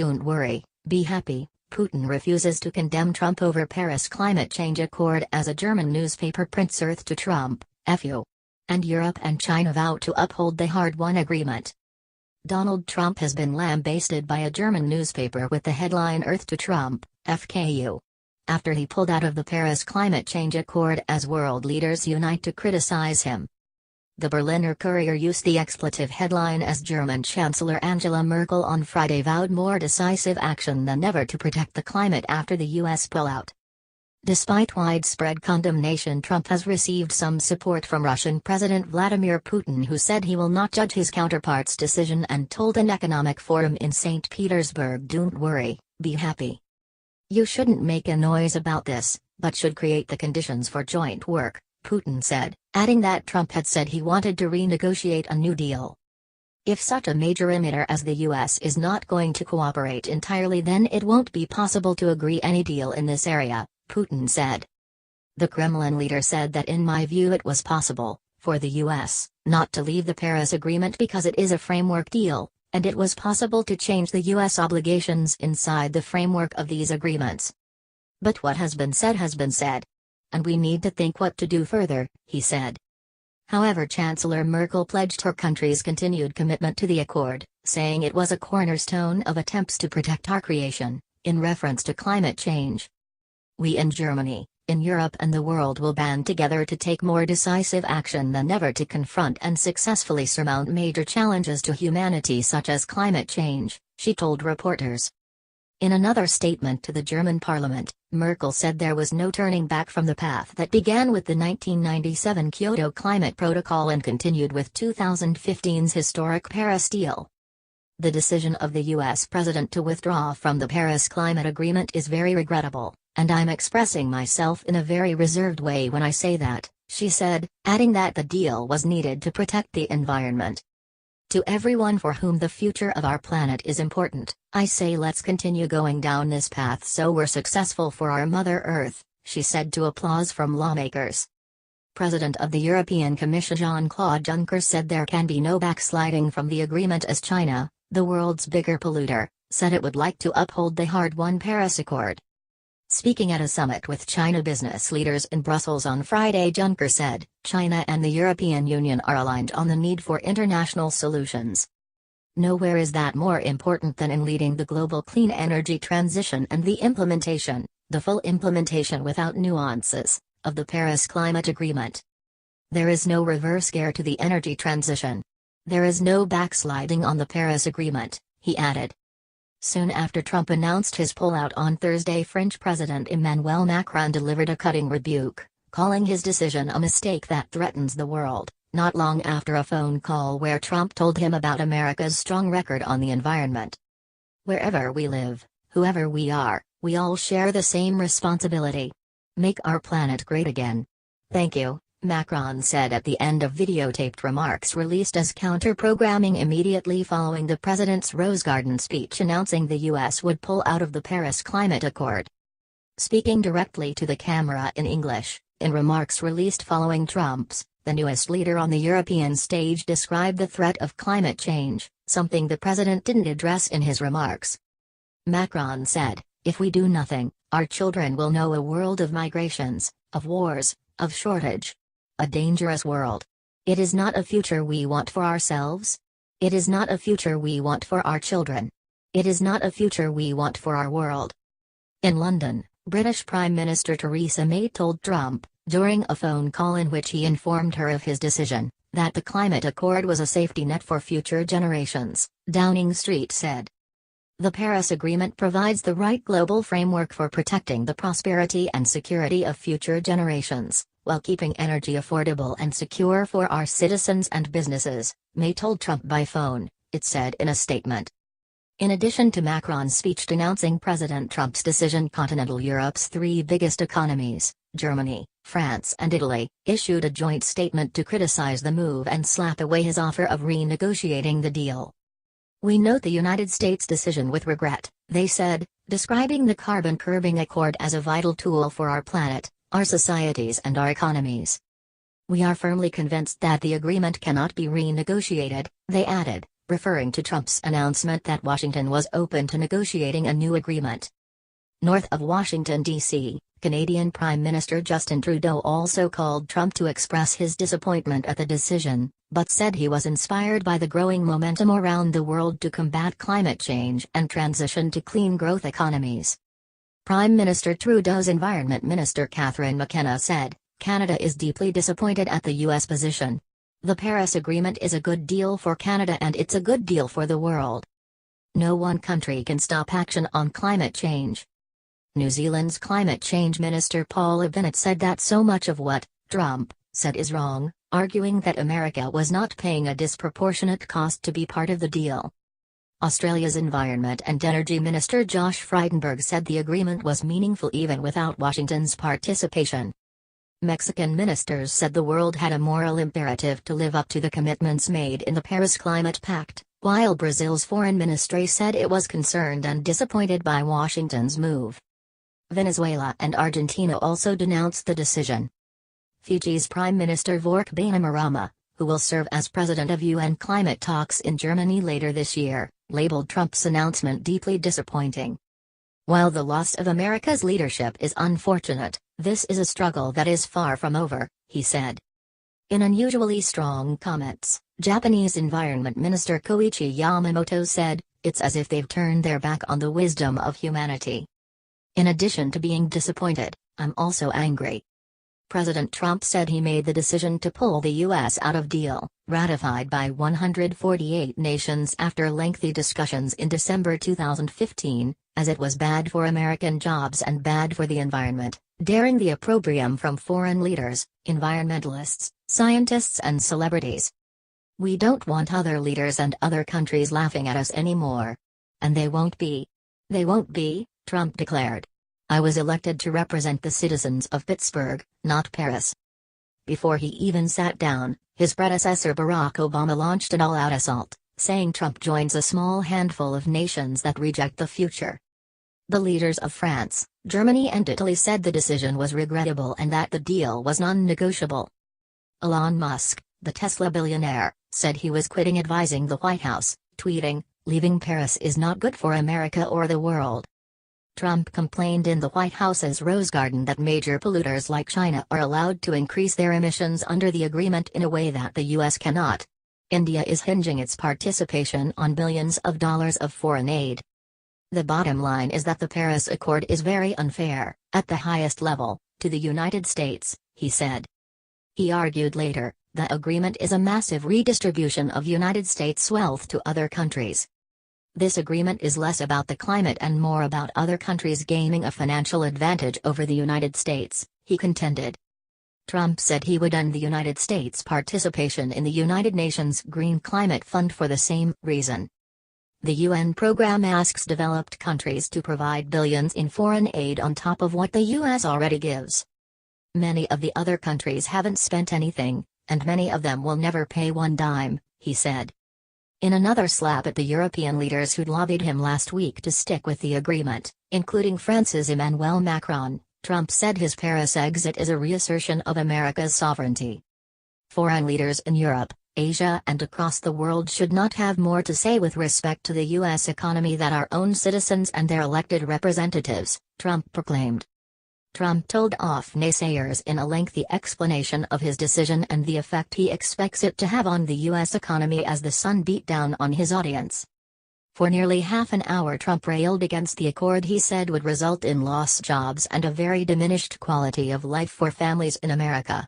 Don't worry, be happy. Putin refuses to condemn Trump over Paris climate change accord as a German newspaper prints Earth to Trump, FU. And Europe and China vow to uphold the hard-won agreement. Donald Trump has been lambasted by a German newspaper with the headline Earth to Trump, FKU. After he pulled out of the Paris climate change accord as world leaders unite to criticize him. The Berliner Kurier used the expletive headline as German Chancellor Angela Merkel on Friday vowed more decisive action than ever to protect the climate after the U.S. pullout. Despite widespread condemnation, Trump has received some support from Russian President Vladimir Putin, who said he will not judge his counterpart's decision and told an economic forum in St Petersburg, "Don't worry, be happy. You shouldn't make a noise about this, but should create the conditions for joint work," Putin said, adding that Trump had said he wanted to renegotiate a new deal. "If such a major emitter as the US is not going to cooperate entirely, then it won't be possible to agree any deal in this area," Putin said. The Kremlin leader said that in my view it was possible, for the US, not to leave the Paris Agreement because it is a framework deal, and it was possible to change the US obligations inside the framework of these agreements. But what has been said has been said. And we need to think what to do further, he said. However, Chancellor Merkel pledged her country's continued commitment to the accord, saying it was a cornerstone of attempts to protect our creation, in reference to climate change. "We in Germany, in Europe and the world will band together to take more decisive action than ever to confront and successfully surmount major challenges to humanity such as climate change," she told reporters. In another statement to the German parliament, Merkel said there was no turning back from the path that began with the 1997 Kyoto Climate Protocol and continued with 2015's historic Paris deal. "The decision of the US president to withdraw from the Paris Climate Agreement is very regrettable, and I'm expressing myself in a very reserved way when I say that," she said, adding that the deal was needed to protect the environment. "To everyone for whom the future of our planet is important, I say let's continue going down this path so we're successful for our Mother Earth," she said to applause from lawmakers. President of the European Commission Jean-Claude Juncker said there can be no backsliding from the agreement as China, the world's bigger polluter, said it would like to uphold the hard-won Paris Accord. Speaking at a summit with China business leaders in Brussels on Friday, Juncker said, "China and the European Union are aligned on the need for international solutions. Nowhere is that more important than in leading the global clean energy transition and the implementation, the full implementation without nuances, of the Paris Climate Agreement. There is no reverse gear to the energy transition. There is no backsliding on the Paris Agreement," he added. Soon after Trump announced his pullout on Thursday, French President Emmanuel Macron delivered a cutting rebuke, calling his decision a mistake that threatens the world, not long after a phone call where Trump told him about America's strong record on the environment. "Wherever we live, whoever we are, we all share the same responsibility. Make our planet great again. Thank you," Macron said at the end of videotaped remarks released as counter-programming immediately following the president's Rose Garden speech announcing the U.S. would pull out of the Paris Climate Accord. Speaking directly to the camera in English, in remarks released following Trump's, the newest leader on the European stage described the threat of climate change, something the president didn't address in his remarks. Macron said, "If we do nothing, our children will know a world of migrations, of wars, of shortage. A dangerous world. It is not a future we want for ourselves. It is not a future we want for our children. It is not a future we want for our world." In London, British Prime Minister Theresa May told Trump, during a phone call in which he informed her of his decision, that the climate accord was a safety net for future generations, Downing Street said. "The Paris Agreement provides the right global framework for protecting the prosperity and security of future generations, while keeping energy affordable and secure for our citizens and businesses," May told Trump by phone, it said in a statement. In addition to Macron's speech denouncing President Trump's decision, continental Europe's three biggest economies, Germany, France and Italy, issued a joint statement to criticize the move and slap away his offer of renegotiating the deal. "We note the United States' decision with regret," they said, describing the carbon curbing accord as a vital tool for our planet, our societies and our economies. "We are firmly convinced that the agreement cannot be renegotiated," they added, referring to Trump's announcement that Washington was open to negotiating a new agreement. North of Washington, D.C., Canadian Prime Minister Justin Trudeau also called Trump to express his disappointment at the decision, but said he was inspired by the growing momentum around the world to combat climate change and transition to clean growth economies. Prime Minister Trudeau's Environment Minister Catherine McKenna said, "Canada is deeply disappointed at the U.S. position. The Paris Agreement is a good deal for Canada and it's a good deal for the world. No one country can stop action on climate change." New Zealand's Climate Change Minister Paul Bennett said that so much of what Trump said is wrong, arguing that America was not paying a disproportionate cost to be part of the deal. Australia's Environment and Energy Minister Josh Frydenberg said the agreement was meaningful even without Washington's participation. Mexican ministers said the world had a moral imperative to live up to the commitments made in the Paris Climate Pact, while Brazil's foreign ministry said it was concerned and disappointed by Washington's move. Venezuela and Argentina also denounced the decision. Fiji's Prime Minister Vork Bainimarama, who will serve as president of UN climate talks in Germany later this year, labeled Trump's announcement deeply disappointing. While the loss of America's leadership is unfortunate, this is a struggle that is far from over, he said. In unusually strong comments, Japanese Environment Minister Koichi Yamamoto said, "It's as if they've turned their back on the wisdom of humanity. In addition to being disappointed, I'm also angry." President Trump said he made the decision to pull the U.S. out of deal, ratified by 148 nations after lengthy discussions in December 2015, as it was bad for American jobs and bad for the environment, daring the opprobrium from foreign leaders, environmentalists, scientists and celebrities. "We don't want other leaders and other countries laughing at us anymore. And they won't be. They won't be," Trump declared. "I was elected to represent the citizens of Pittsburgh, not Paris." Before he even sat down, his predecessor Barack Obama launched an all-out assault, saying Trump joins a small handful of nations that reject the future. The leaders of France, Germany and Italy said the decision was regrettable and that the deal was non-negotiable. Elon Musk, the Tesla billionaire, said he was quitting advising the White House, tweeting, "Leaving Paris is not good for America or the world." Trump complained in the White House's Rose Garden that major polluters like China are allowed to increase their emissions under the agreement in a way that the U.S. cannot. India is hinging its participation on billions of dollars of foreign aid. "The bottom line is that the Paris Accord is very unfair, at the highest level, to the United States," he said. He argued later, the agreement is a massive redistribution of United States wealth to other countries. "This agreement is less about the climate and more about other countries gaining a financial advantage over the United States," he contended. Trump said he would end the United States' participation in the United Nations Green Climate Fund for the same reason. The UN program asks developed countries to provide billions in foreign aid on top of what the U.S. already gives. "Many of the other countries haven't spent anything, and many of them will never pay one dime," he said. In another slap at the European leaders who'd lobbied him last week to stick with the agreement, including France's Emmanuel Macron, Trump said his Paris exit is a reassertion of America's sovereignty. "Foreign leaders in Europe, Asia and across the world should not have more to say with respect to the U.S. economy than our own citizens and their elected representatives," Trump proclaimed. Trump told off naysayers in a lengthy explanation of his decision and the effect he expects it to have on the U.S. economy as the sun beat down on his audience. For nearly half an hour Trump railed against the accord he said would result in lost jobs and a very diminished quality of life for families in America.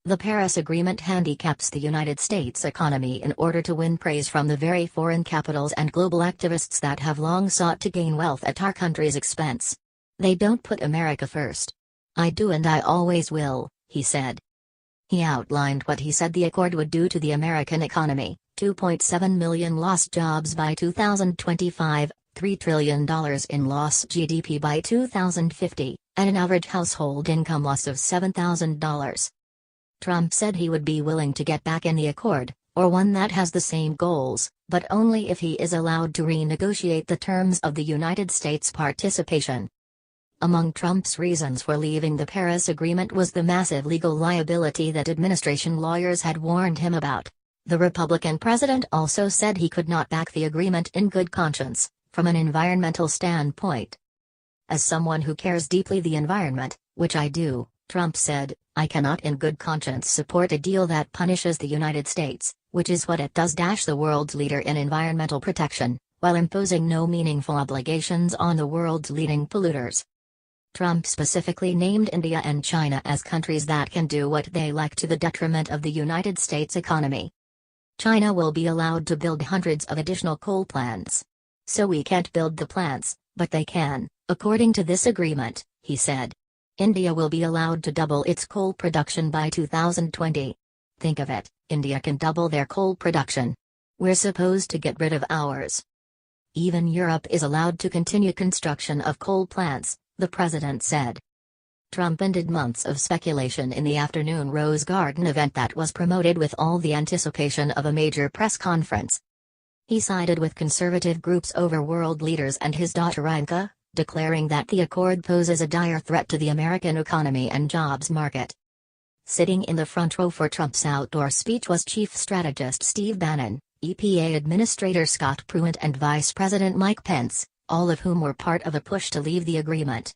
The Paris Agreement handicaps the United States economy in order to win praise from the very foreign capitals and global activists that have long sought to gain wealth at our country's expense. "They don't put America first. I do and I always will," he said. He outlined what he said the accord would do to the American economy: 2.7 million lost jobs by 2025, $3 trillion in lost GDP by 2050, and an average household income loss of $7,000. Trump said he would be willing to get back in the accord, or one that has the same goals, but only if he is allowed to renegotiate the terms of the United States participation. Among Trump's reasons for leaving the Paris Agreement was the massive legal liability that administration lawyers had warned him about. The Republican president also said he could not back the agreement in good conscience, from an environmental standpoint. As someone who cares deeply the environment, which I do, Trump said, I cannot in good conscience support a deal that punishes the United States, which is what it does. The world's leader in environmental protection, while imposing no meaningful obligations on the world's leading polluters. Trump specifically named India and China as countries that can do what they like to the detriment of the United States economy. China will be allowed to build hundreds of additional coal plants. So we can't build the plants, but they can, according to this agreement, he said. India will be allowed to double its coal production by 2020. Think of it, India can double their coal production. We're supposed to get rid of ours. Even Europe is allowed to continue construction of coal plants, the president said. Trump ended months of speculation in the afternoon Rose Garden event that was promoted with all the anticipation of a major press conference. He sided with conservative groups over world leaders and his daughter Ivanka, declaring that the accord poses a dire threat to the American economy and jobs market. Sitting in the front row for Trump's outdoor speech was Chief Strategist Steve Bannon, EPA Administrator Scott Pruitt and Vice President Mike Pence, all of whom were part of a push to leave the agreement.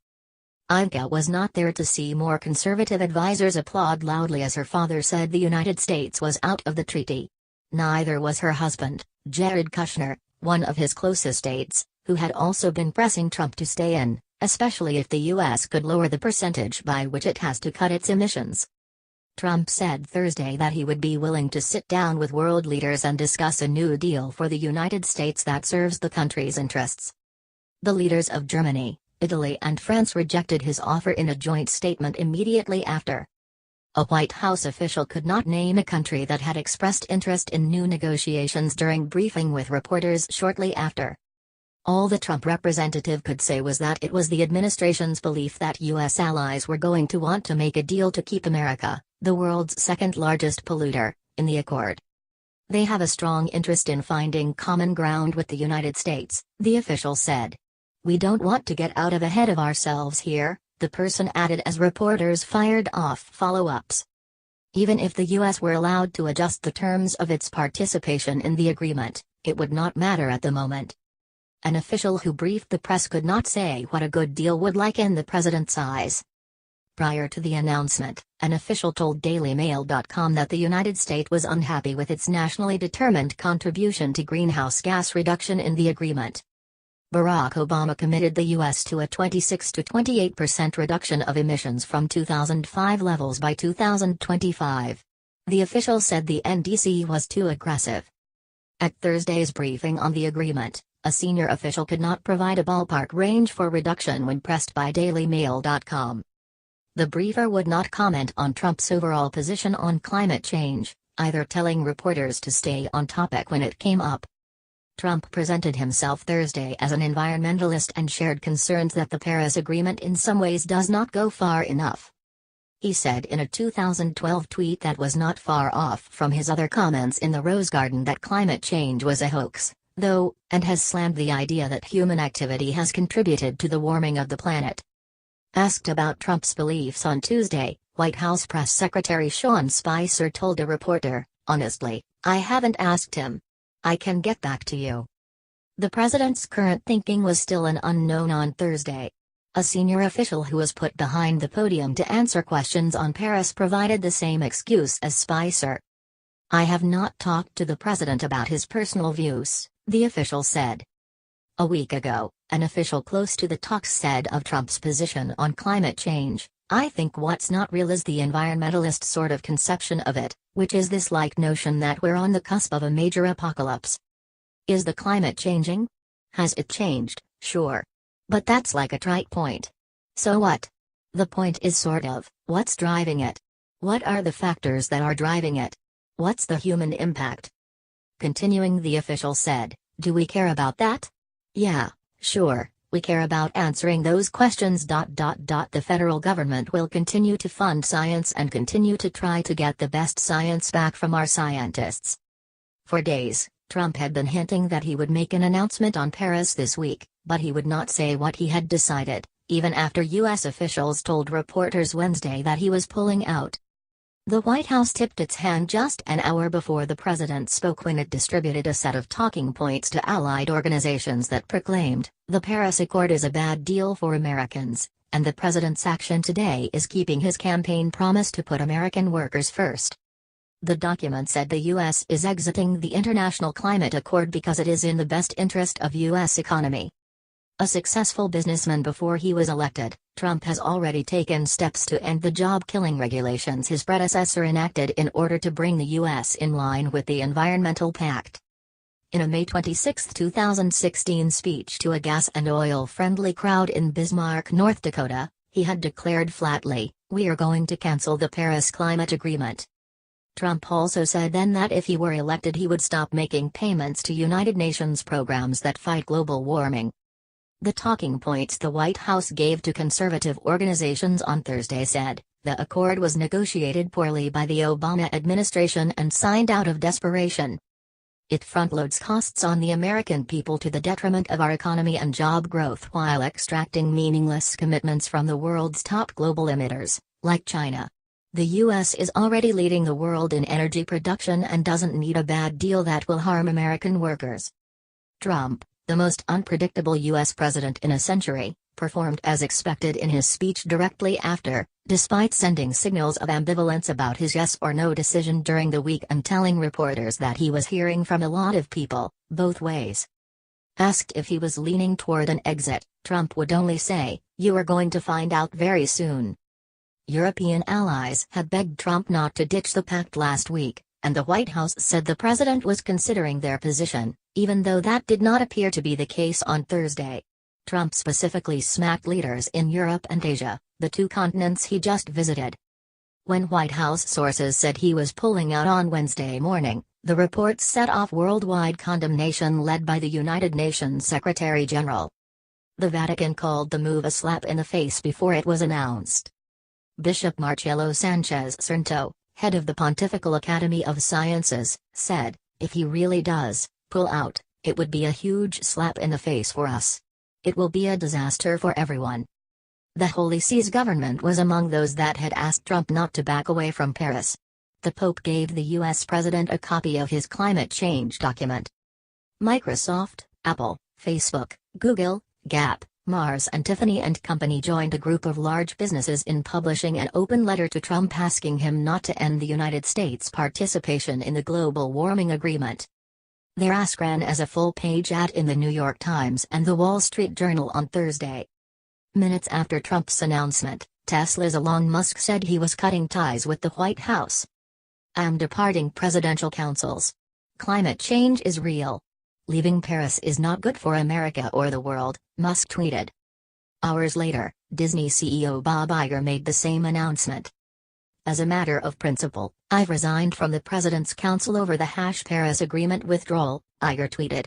Ivanka was not there to see more conservative advisers applaud loudly as her father said the United States was out of the treaty. Neither was her husband, Jared Kushner, one of his closest aides, who had also been pressing Trump to stay in, especially if the U.S. could lower the percentage by which it has to cut its emissions. Trump said Thursday that he would be willing to sit down with world leaders and discuss a new deal for the United States that serves the country's interests. The leaders of Germany, Italy and France rejected his offer in a joint statement immediately after. A White House official could not name a country that had expressed interest in new negotiations during briefing with reporters shortly after. All the Trump representative could say was that it was the administration's belief that U.S. allies were going to want to make a deal to keep America, the world's second-largest polluter, in the accord. They have a strong interest in finding common ground with the United States, the official said. We don't want to get out of ahead of ourselves here, the person added as reporters fired off follow-ups. Even if the U.S. were allowed to adjust the terms of its participation in the agreement, it would not matter at the moment. An official who briefed the press could not say what a good deal would like in the president's eyes. Prior to the announcement, an official told DailyMail.com that the United States was unhappy with its nationally determined contribution to greenhouse gas reduction in the agreement. Barack Obama committed the U.S. to a 26 to 28% reduction of emissions from 2005 levels by 2025. The official said the NDC was too aggressive. At Thursday's briefing on the agreement, a senior official could not provide a ballpark range for reduction when pressed by DailyMail.com. The briefer would not comment on Trump's overall position on climate change, either telling reporters to stay on topic when it came up. Trump presented himself Thursday as an environmentalist and shared concerns that the Paris Agreement in some ways does not go far enough. He said in a 2012 tweet that was not far off from his other comments in the Rose Garden that climate change was a hoax, though, and has slammed the idea that human activity has contributed to the warming of the planet. Asked about Trump's beliefs on Tuesday, White House Press Secretary Sean Spicer told a reporter, "Honestly, I haven't asked him. I can get back to you." The president's current thinking was still an unknown on Thursday. A senior official who was put behind the podium to answer questions on Paris provided the same excuse as Spicer. "I have not talked to the president about his personal views," the official said. A week ago, an official close to the talks said of Trump's position on climate change, "I think what's not real is the environmentalist sort of conception of it, which is this like notion that we're on the cusp of a major apocalypse. Is the climate changing? Has it changed? Sure. But that's like a trite point. So what? The point is sort of, what's driving it? What are the factors that are driving it? What's the human impact?" Continuing, the official said, "Do we care about that? Yeah, sure, we care about answering those questions. The federal government will continue to fund science and continue to try to get the best science back from our scientists." For days, Trump had been hinting that he would make an announcement on Paris this week, but he would not say what he had decided, even after U.S. officials told reporters Wednesday that he was pulling out. The White House tipped its hand just an hour before the president spoke when it distributed a set of talking points to allied organizations that proclaimed, "The Paris Accord is a bad deal for Americans, and the president's action today is keeping his campaign promise to put American workers first." The document said the U.S. is exiting the International Climate Accord because it is in the best interest of U.S. economy. A successful businessman before he was elected, Trump has already taken steps to end the job-killing regulations his predecessor enacted in order to bring the U.S. in line with the Environmental Pact. In a May 26, 2016 speech to a gas and oil-friendly crowd in Bismarck, North Dakota, he had declared flatly, "We are going to cancel the Paris Climate Agreement." Trump also said then that if he were elected he would stop making payments to United Nations programs that fight global warming. The talking points the White House gave to conservative organizations on Thursday said, the accord was negotiated poorly by the Obama administration and signed out of desperation. It front-loads costs on the American people to the detriment of our economy and job growth while extracting meaningless commitments from the world's top global emitters, like China. The U.S. is already leading the world in energy production and doesn't need a bad deal that will harm American workers. Trump, the most unpredictable U.S. president in a century, performed as expected in his speech directly after, despite sending signals of ambivalence about his yes or no decision during the week and telling reporters that he was hearing from a lot of people, both ways. Asked if he was leaning toward an exit, Trump would only say, "You are going to find out very soon." European allies had begged Trump not to ditch the pact last week, and the White House said the president was considering their position, even though that did not appear to be the case on Thursday. Trump specifically smacked leaders in Europe and Asia, the two continents he just visited. When White House sources said he was pulling out on Wednesday morning, the reports set off worldwide condemnation led by the United Nations Secretary General. The Vatican called the move a slap in the face before it was announced. Bishop Marcello Sanchez Cernuto, head of the Pontifical Academy of Sciences, said, "If he really does pull out, it would be a huge slap in the face for us. It will be a disaster for everyone." The Holy See's government was among those that had asked Trump not to back away from Paris. The Pope gave the U.S. president a copy of his climate change document. Microsoft, Apple, Facebook, Google, Gap, Mars and Tiffany & Company joined a group of large businesses in publishing an open letter to Trump asking him not to end the United States' participation in the global warming agreement. Their ask ran as a full-page ad in the New York Times and the Wall Street Journal on Thursday. Minutes after Trump's announcement, Tesla's Elon Musk said he was cutting ties with the White House. "I'm departing presidential councils. Climate change is real. Leaving Paris is not good for America or the world," Musk tweeted. Hours later, Disney CEO Bob Iger made the same announcement. "As a matter of principle, I've resigned from the President's Council over the Paris Agreement withdrawal," Iger tweeted.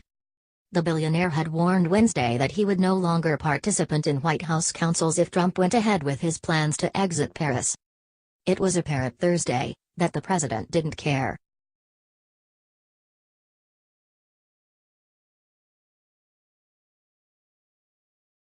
The billionaire had warned Wednesday that he would no longer participate in White House councils if Trump went ahead with his plans to exit Paris. It was apparent Thursday that the president didn't care.